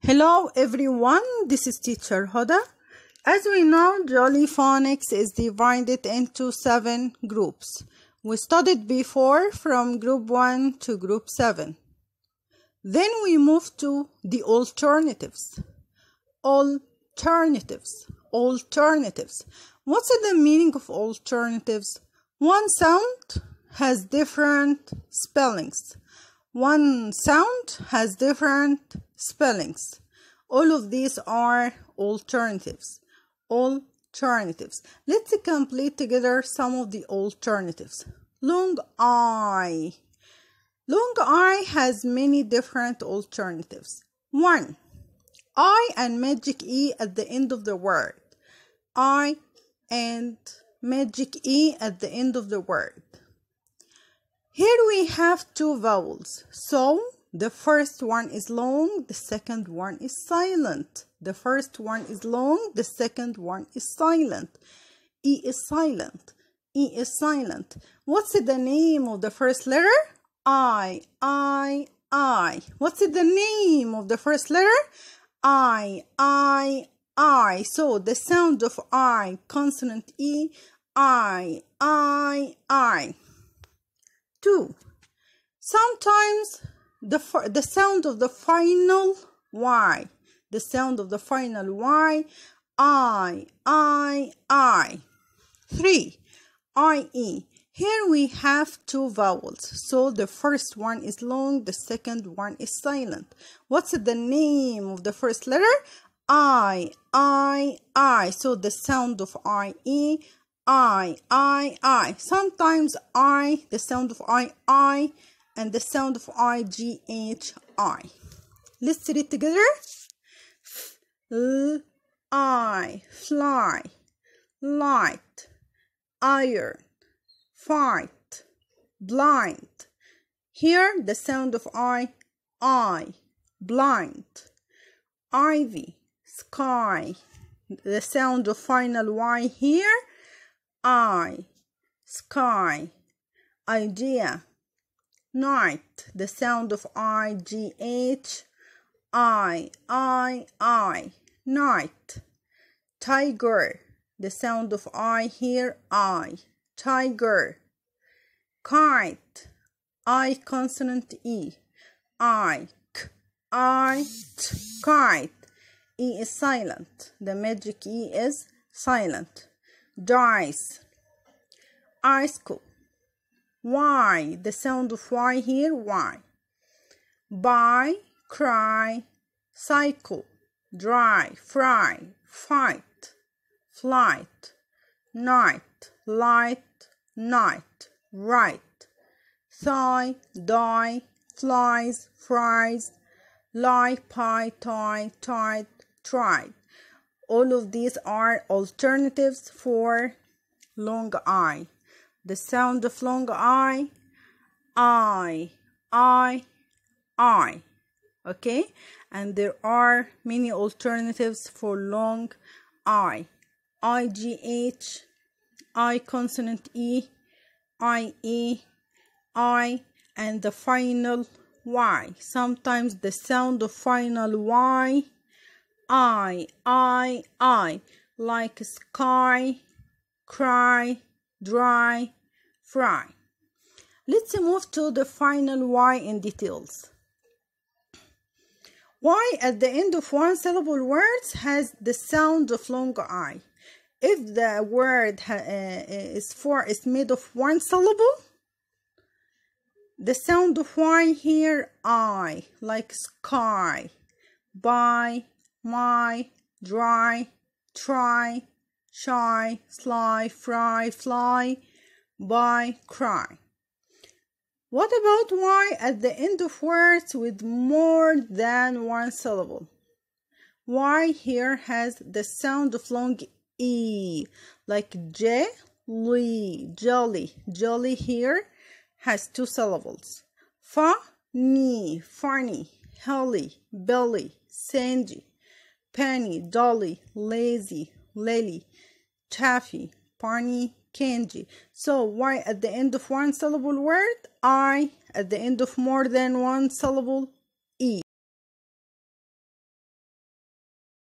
Hello everyone, this is teacher Hoda. As we know, Jolly Phonics is divided into 7 groups. We studied before from group 1 to group 7. Then we moved to the alternatives. Alternatives. What's the meaning of alternatives? One sound has different spellings. All of these are alternatives. Let's complete together some of the alternatives. Long I. Long I has many different alternatives. 1. I and magic E at the end of the word. I and magic E at the end of the word. Here we have 2 vowels. So the first one is long, the second one is silent. The first one is long, the second one is silent. E is silent. What's the name of the first letter? I. What's the name of the first letter? I. So the sound of I, consonant E, I. 2. Sometimes the sound of the final Y. The sound of the final Y, I. 3. IE. Here we have 2 vowels. So the first one is long, the second one is silent. What's the name of the first letter? I. So the sound of IE, I. Sometimes the sound of I, and the sound of IGHI. Let's read together. I, fly, light, iron, fight, blind. Here the sound of I, blind. Ivy, sky. The sound of final Y here, I, sky. Idea, night. The sound of IGH, I, night. Tiger. The sound of I here, I, tiger. Kite. I consonant E, I, kite. E is silent. The magic E is silent. Dice. Ice cube. Y. The sound of Y here, Y. Buy, cry, cycle, dry, fry, fight, flight, night, light, night, right. Thigh, die, flies, fries, lie, pie, tie, tide, tried. All of these are alternatives for long I. The sound of long I. Okay, and there are many alternatives for long I. IGH, I consonant E, IE, I, and the final Y. Sometimes the sound of final Y, I, like sky, cry, dry, fry. Let's move to the final Y in details. Y at the end of one syllable words has the sound of long I. If the word is made of one syllable, the sound of Y here, I, like sky, buy, my, dry, try, shy, sly, fry, fly, buy, cry. What about Y at the end of words with more than one syllable? Y here has the sound of long E, like jelly. Jolly here has 2 syllables. Funny, helly, belly, sandy, penny, dolly, lazy, lily, taffy, pony, candy. So Y at the end of one syllable word, I at the end of more than one syllable,